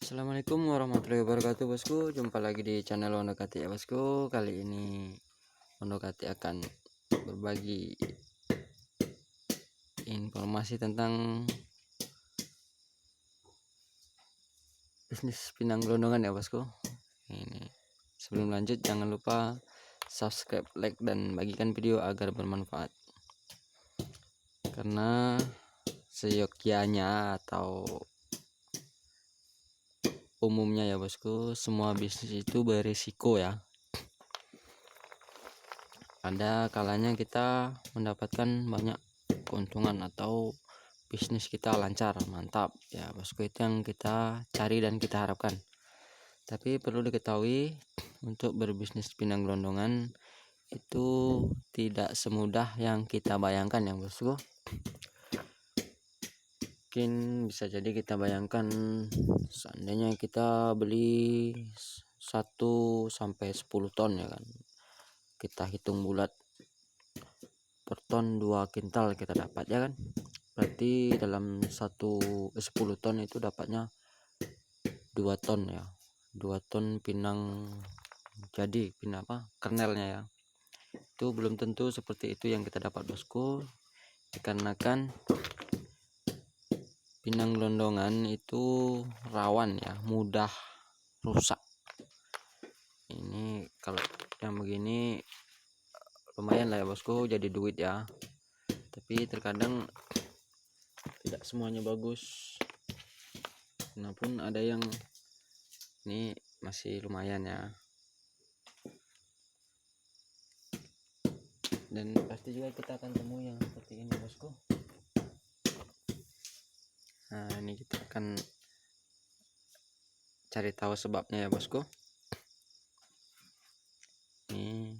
Assalamualaikum warahmatullahi wabarakatuh bosku. Jumpa lagi di channel Wondokati ya bosku. Kali ini Wondokati akan berbagi informasi tentang bisnis pinang gelondongan ya bosku. Ini sebelum lanjut jangan lupa subscribe, like, dan bagikan video agar bermanfaat, karena seyogyanya atau umumnya ya bosku, semua bisnis itu berisiko ya. Ada kalanya kita mendapatkan banyak keuntungan atau bisnis kita lancar, mantap ya bosku, itu yang kita cari dan kita harapkan. Tapi perlu diketahui, untuk berbisnis pinang gelondongan itu tidak semudah yang kita bayangkan ya bosku. Mungkin bisa jadi kita bayangkan, seandainya kita beli 1 sampai 10 ton ya kan, kita hitung bulat per ton 2 kintal kita dapat ya kan. Berarti dalam 10 ton itu dapatnya 2 ton ya, 2 ton pinang, jadi pinang kernelnya ya. Itu belum tentu seperti itu yang kita dapat bosku, dikarenakan pinang gelondongan itu rawan ya, mudah rusak. Ini kalau yang begini lumayan lah ya bosku, jadi duit ya. Tapi terkadang tidak semuanya bagus. Walaupun ada yang ini masih lumayan ya. Dan pasti juga kita akan temui yang seperti ini bosku. Nah, ini kita akan cari tahu sebabnya ya bosku. Ini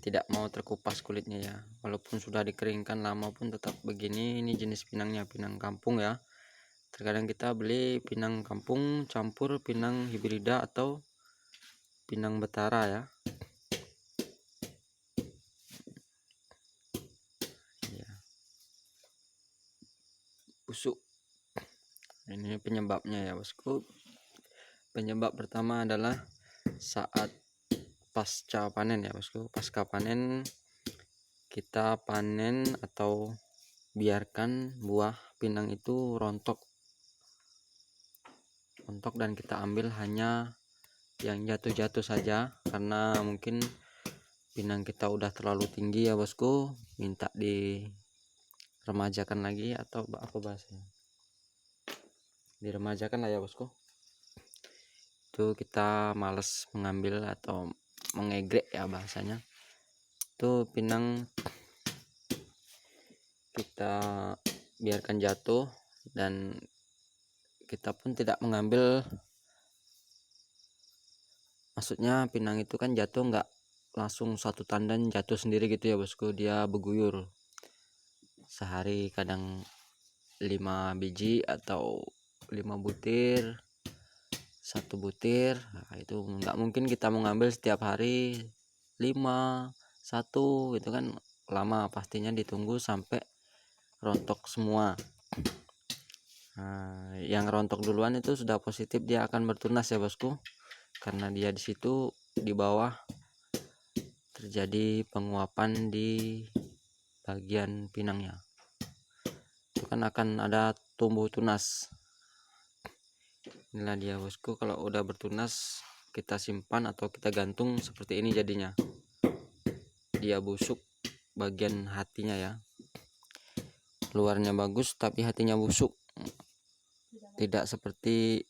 tidak mau terkupas kulitnya ya, walaupun sudah dikeringkan lama pun tetap begini. Ini jenis pinangnya, pinang kampung ya. Terkadang kita beli pinang kampung campur pinang hibrida atau pinang betara ya. Busuk. Ini penyebabnya ya bosku. Penyebab pertama adalah saat pasca panen ya bosku. Pasca panen kita panen atau biarkan buah pinang itu rontok dan kita ambil hanya yang jatuh-jatuh saja, karena mungkin pinang kita udah terlalu tinggi ya bosku, minta diremajakan lagi atau apa bahasanya, diremajakan lah ya bosku. Itu kita males mengambil atau mengegrek ya bahasanya. Itu pinang kita biarkan jatuh dan kita pun tidak mengambil. Maksudnya pinang itu kan jatuh nggak langsung satu tandan jatuh sendiri gitu ya bosku, dia berguyur. Sehari kadang 5 biji atau 5 butir, 1 butir. Nah, itu nggak mungkin kita mengambil setiap hari 5 1, itu kan lama, pastinya ditunggu sampai rontok semua. Nah, yang rontok duluan itu sudah positif dia akan bertunas ya bosku, karena dia di situ di bawah terjadi penguapan di bagian pinangnya. Itu kan akan ada tumbuh tunas. Inilah dia bosku, kalau udah bertunas kita simpan atau kita gantung seperti ini jadinya. Dia busuk bagian hatinya ya. Luarnya bagus tapi hatinya busuk. Tidak seperti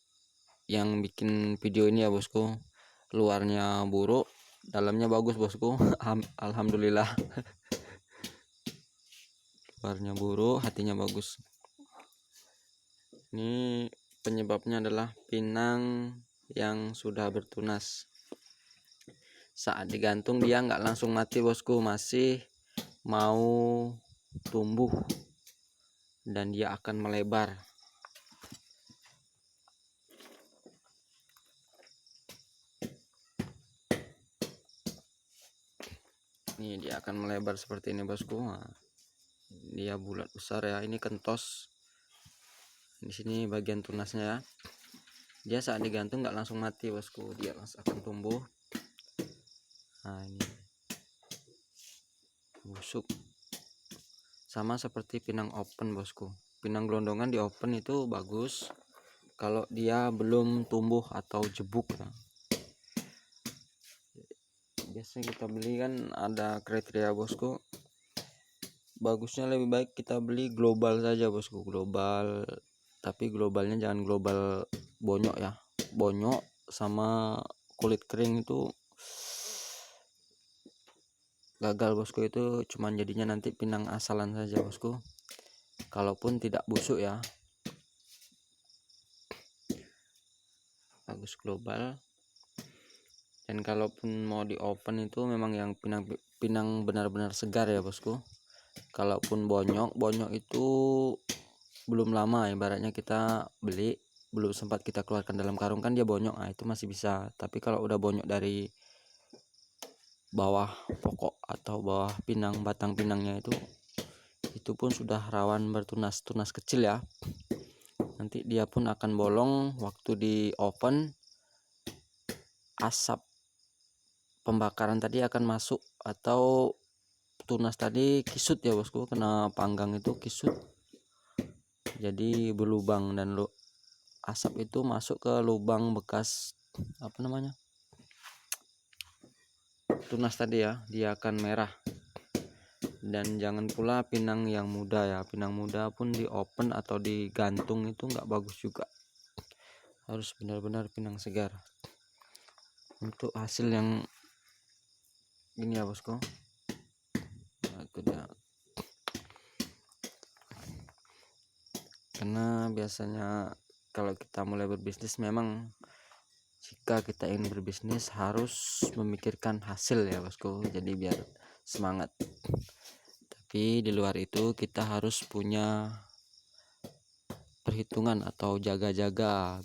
yang bikin video ini ya bosku. Luarnya buruk, dalamnya bagus bosku. Alhamdulillah. Luarnya buruk, hatinya bagus. Ini penyebabnya adalah pinang yang sudah bertunas. Saat digantung dia nggak langsung mati bosku, masih mau tumbuh dan dia akan melebar. Ini dia akan melebar seperti ini bosku. Nah, dia bulat besar ya, ini kentos. Di sini bagian tunasnya ya. dia saat digantung nggak langsung mati bosku, dia langsung akan tumbuh. Nah ini busuk, sama seperti pinang open bosku. Pinang gelondongan di open itu bagus kalau dia belum tumbuh atau jebuk ya. Biasanya kita beli kan ada kriteria bosku, bagusnya lebih baik kita beli global saja bosku, global, tapi globalnya jangan global bonyok ya. Bonyok sama kulit kering itu gagal bosku, itu cuman jadinya nanti pinang asalan saja bosku, kalaupun tidak busuk ya. Bagus global. Dan kalaupun mau di open itu memang yang pinang benar-benar segar ya bosku. Kalaupun bonyok itu belum lama, ibaratnya kita beli belum sempat kita keluarkan dalam karung kan dia bonyok, nah itu masih bisa. Tapi kalau udah bonyok dari bawah pokok atau bawah pinang, batang pinangnya itu pun sudah rawan bertunas kecil ya. Nanti dia pun akan bolong waktu di oven, asap pembakaran tadi akan masuk, atau tunas tadi kisut ya bosku, kena panggang itu kisut jadi berlubang, dan asap itu masuk ke lubang bekas apa namanya tunas tadi ya, dia akan merah. Dan jangan pula pinang yang muda ya, pinang muda pun di open atau digantung itu nggak bagus juga, harus benar-benar pinang segar untuk hasil yang ini ya bosku. Nah, itu dia. Karena biasanya kalau kita mulai berbisnis, memang jika kita ingin berbisnis harus memikirkan hasil ya bosku, jadi biar semangat. Tapi di luar itu kita harus punya perhitungan atau jaga-jaga,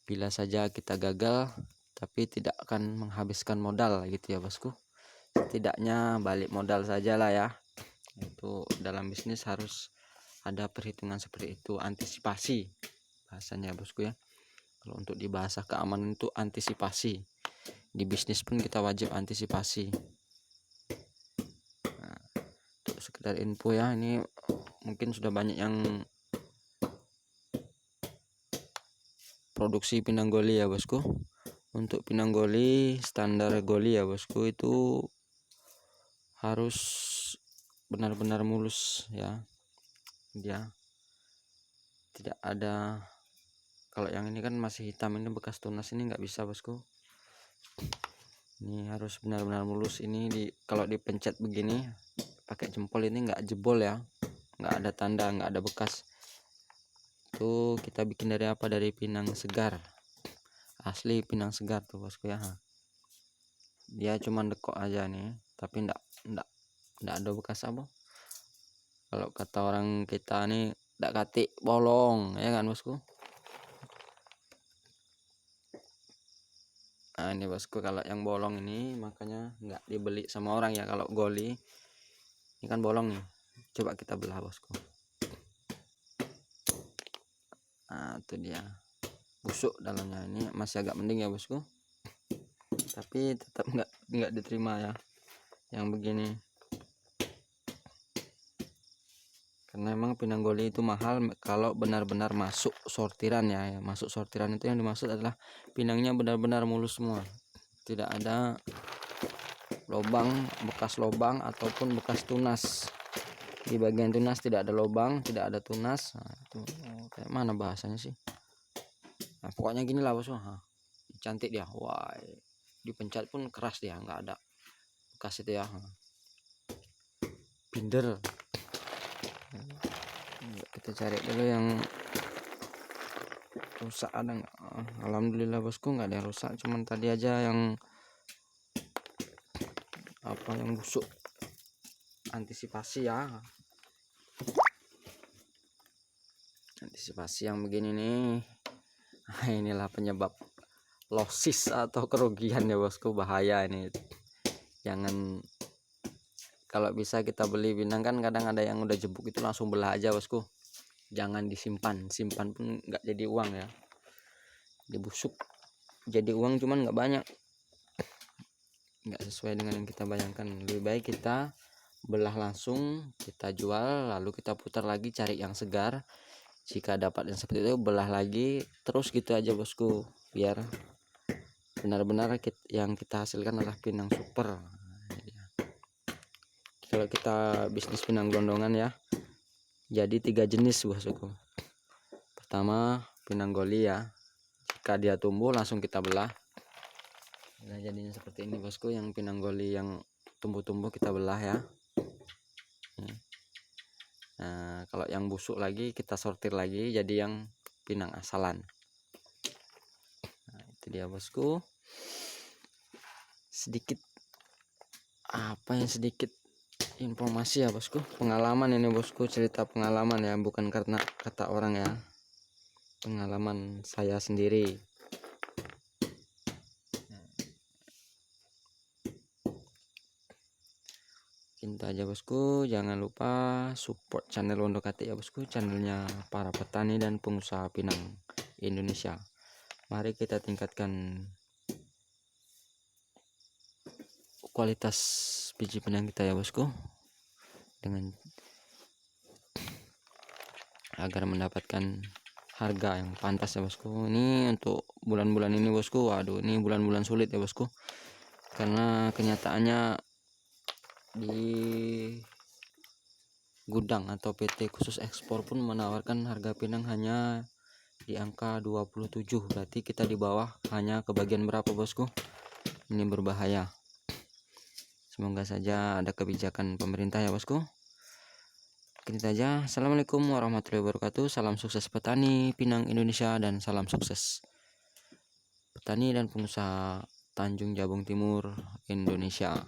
bila saja kita gagal tapi tidak akan menghabiskan modal gitu ya bosku, setidaknya balik modal saja lah ya. Itu dalam bisnis harus ada perhitungan seperti itu, antisipasi bahasanya bosku ya. Kalau untuk di bahasa keamanan itu antisipasi, di bisnis pun kita wajib antisipasi. Nah, untuk sekedar info ya, ini mungkin sudah banyak yang produksi pinang goli ya bosku. Untuk pinang goli, standar goli ya bosku, itu harus benar-benar mulus ya, dia tidak ada. Kalau yang ini kan masih hitam, ini bekas tunas, ini nggak bisa bosku. Ini harus benar-benar mulus. Ini kalau dipencet begini pakai jempol ini nggak jebol ya, nggak ada tanda, nggak ada bekas. Itu kita bikin dari apa? Dari pinang segar, asli pinang segar tuh bosku ya. Dia cuma dekok aja nih, tapi nggak ada bekas apa. Kalau kata orang kita nih, nggak katik bolong ya kan bosku. Nah ini bosku, kalau yang bolong ini makanya nggak dibeli sama orang ya. Kalau goli ini kan bolong nih, coba kita belah bosku. Nah itu dia, busuk dalamnya. Ini masih agak mending ya bosku, tapi tetap nggak diterima ya yang begini, karena emang pinang goli itu mahal kalau benar-benar masuk sortiran ya. Masuk sortiran itu yang dimaksud adalah pinangnya benar-benar mulus semua, tidak ada lobang, bekas lobang ataupun bekas tunas. Di bagian tunas tidak ada lobang, tidak ada tunas. Nah, itu kayak mana bahasanya sih? Nah, pokoknya gini lah bosku. Cantik dia, wah, dipencet pun keras dia, nggak ada bekas itu ya. Binder. Kita cari dulu yang rusak ada nggak. Alhamdulillah bosku nggak ada yang rusak, cuman tadi aja yang apa, yang busuk. Antisipasi ya, antisipasi yang begini nih. Nah, inilah penyebab losis atau kerugian ya bosku, bahaya ini. Jangan, kalau bisa kita beli pinang kan kadang ada yang udah jebuk itu langsung belah aja bosku, jangan disimpan, simpan pun nggak jadi uang ya. dibusuk jadi uang, cuman nggak banyak, nggak sesuai dengan yang kita bayangkan. Lebih baik kita belah langsung, kita jual, lalu kita putar lagi cari yang segar. Jika dapat yang seperti itu, belah lagi, terus gitu aja bosku, biar benar-benar yang kita hasilkan adalah pinang super. Kalau kita bisnis pinang gelondongan ya, jadi 3 jenis bosku. Pertama pinang goli ya, jika dia tumbuh langsung kita belah. Nah jadinya seperti ini bosku, yang pinang goli yang tumbuh-tumbuh kita belah ya. Nah kalau yang busuk lagi kita sortir lagi jadi yang pinang asalan. Nah itu dia bosku, sedikit informasi ya bosku, pengalaman ini bosku, cerita pengalaman ya, bukan karena kata orang ya, pengalaman saya sendiri. Itu aja bosku, jangan lupa support channel Wondokati ya bosku, channelnya para petani dan pengusaha pinang Indonesia. Mari kita tingkatkan kualitas biji pinang kita ya bosku, dengan agar mendapatkan harga yang pantas ya bosku. Ini untuk bulan-bulan ini bosku, waduh ini bulan-bulan sulit ya bosku, karena kenyataannya di gudang atau PT khusus ekspor pun menawarkan harga pinang hanya di angka 27, berarti kita di bawah hanya ke bagian berapa bosku. Ini berbahaya. Semoga saja ada kebijakan pemerintah ya bosku. Kita saja. Assalamualaikum warahmatullahi wabarakatuh. Salam sukses petani pinang Indonesia dan salam sukses petani dan pengusaha Tanjung Jabung Timur Indonesia.